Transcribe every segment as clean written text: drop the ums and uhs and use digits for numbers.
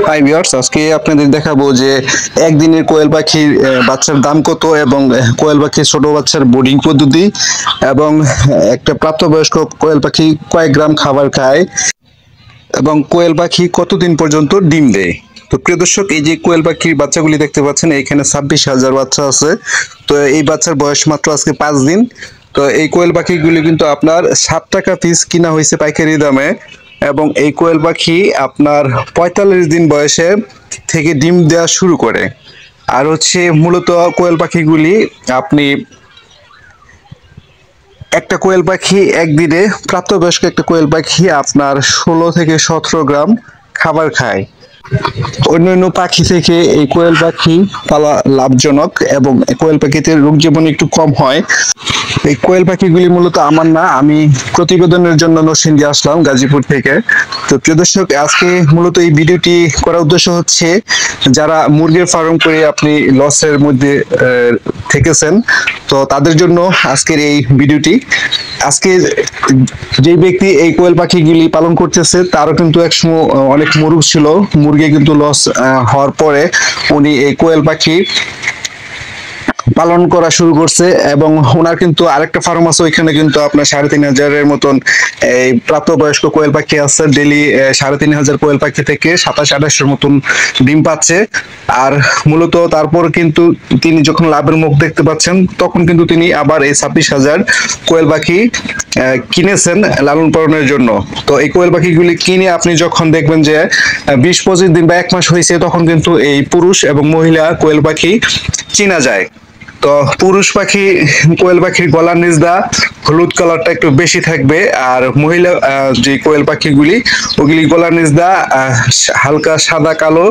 Hi viewers, আজকে আপনাদের দেখাবো যে একদিনের কোয়েল পাখির বাচ্চার দাম কত এবং কোয়েল পাখির ছোট বাচ্চার বোর্ডিং পদ্ধতি এবং একটা প্রাপ্তবয়স্ক কোয়েল পাখি কয়েক গ্রাম খাবার খায় এবং কোয়েল পাখি কতদিন পর্যন্ত ডিম দেয়। তো প্রিয় দর্শক, এই যে কোয়েল পাখির বাচ্চাগুলি দেখতে পাচ্ছেন, এখানে 26,000 বাচ্চা আছে। তো এই বাচ্চার বয়স মাত্র আজকে 5 দিন। তো এই কোয়েল পাখিগুলি কিন্তু আপনার 7 টাকা পিস কিনা হয়েছে পাইকারি দামে এবং এই কোয়েল পাখি আপনার 45 দিন বয়সে থেকে ডিম দেওয়া শুরু করে। আর হচ্ছে মূলত কোয়েল পাখিগুলি আপনি একটা কোয়েল পাখি একদিনে প্রাপ্তবয়স্ক একটা কোয়েল পাখি আপনার 16 থেকে 17 গ্রাম খাবার খায়। অন্যান্য পাখি থেকে এই কোয়েল পাখি পালা লাভজনক এবং কোয়েল পাখিতে রোগ জীবাণু একটু কম হয়। এই কোয়েল পাখিগুলি মূলত আমার না, আমি প্রতিবেদনের জন্য নরসিংদী আসলাম গাজীপুর থেকে। তো প্রিয় দর্শক, আজকে মূলত এই ভিডিওটি করার উদ্দেশ্য হচ্ছে যারা মুরগির ফার্ম করে আপনি লসের মধ্যে থেকেছেন, তো তাদের জন্য আজকের এই ভিডিওটি। আজকে যে ব্যক্তি এই কোয়েল পাখিগুলি পালন করতেছে তারও কিন্তু একসময় অনেক মুরগ ছিল, মুরগি কিন্তু লস হওয়ার পরে উনি এই কোয়েল পাখি পালন করা শুরু করছে এবং ওনার কিন্তু আরেকটা ফার্ম আছে, ওইখানে কিন্তু আপনার 3,500-এর মতন এই প্রাপ্তবয়স্ক কোয়েল পাখি আছে। ডেলি 3,500 কোয়েল পাখি থেকে 27-28-এর মতন ডিম পাচ্ছে। আর মূলত তারপর কিন্তু তিনি যখন লাভের মুখ দেখতে পাচ্ছেন, তখন কিন্তু তিনি আবার এই 26,000 কোয়েল পাখি কিনেছেন লালন পালনের জন্য। তো এই কোয়েল পাখিগুলি কিনে আপনি যখন দেখবেন যে 20-25 দিন বা 1 মাস হয়েছে, তখন কিন্তু এই পুরুষ এবং মহিলা কোয়েল পাখি চেনা যায়। তো পুরুষ পাখি কোয়েল পাখির গলার নিচটা হলুদ কালারটা একটু বেশি থাকবে, আর মহিলা যে কোয়েল পাখিগুলি ওগুলি গলার নিচটা হালকা সাদা কালো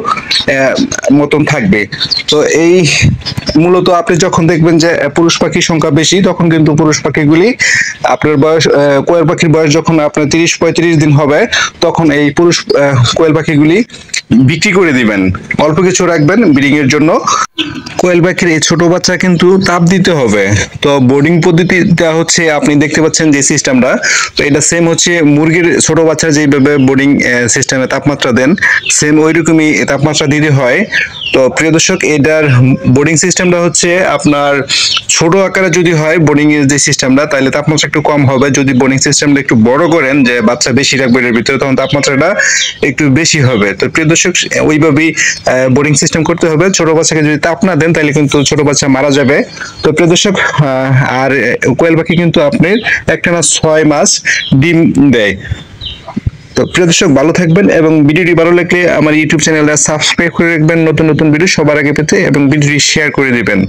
মতন থাকবে। তো এই মূলত আপনি যখন দেখবেন যে পুরুষ পাখির সংখ্যা বেশি, তখন কিন্তু পুরুষ পাখিগুলি আপনার বয়স কোয়েল পাখির বয়স যখন আপনার 30-35 দিন হবে, তখন এই পুরুষ কোয়েল পাখিগুলি বিক্রি করে দিবেন, অল্প কিছু রাখবেন ব্রিডিং এর জন্য। কোয়েল পাখির এই ছোট বাচ্চা কিন্তু তাপ দিতে হবে। তো বোর্ডিং পদ্ধতিটা হচ্ছে আপনি দেখতে পাচ্ছেন যে সিস্টেমটা, তো এটা সেম হচ্ছে মুরগির ছোট বাচ্চা যেভাবে বোর্ডিং সিস্টেমে তাপমাত্রা দেন, সেম ওইরকমই তাপমাত্রা দিতে হয়। তো প্রিয় দর্শক, এটার বোর্ডিং সিস্টেমটা হচ্ছে আপনার ছোট আকারে যদি হয় বোর্ডিং এর যে সিস্টেমটা, তাহলে তাপমাত্রা একটু কম হবে। যদি বোর্ডিং সিস্টেমটা একটু বড় করেন, যে বাচ্চা বেশি রাখবেন এর ভিতরে, তখন তাপমাত্রাটা একটু বেশি হবে। তো প্রিয় দর্শক, ওইভাবেই বোর্ডিং সিস্টেম করতে হবে। ছোট বাচ্চাকে যদি তাপ না দেন, তাহলে কিন্তু ছোট বাচ্চা মারা যাবে। তো প্রিয় দর্শক, আর কোয়েল পাখি কিন্তু আপনার একটানা 6 মাস ডিম দেয়। তো প্রিয় দর্শক, ভালো থাকবেন এবং ভিডিওটি ভালো লাগলে আমার ইউটিউব চ্যানেলটা সাবস্ক্রাইব করে রাখবেন নতুন নতুন ভিডিও সবার আগে পেতে, এবং ভিডিওটি শেয়ার করে দিবেন।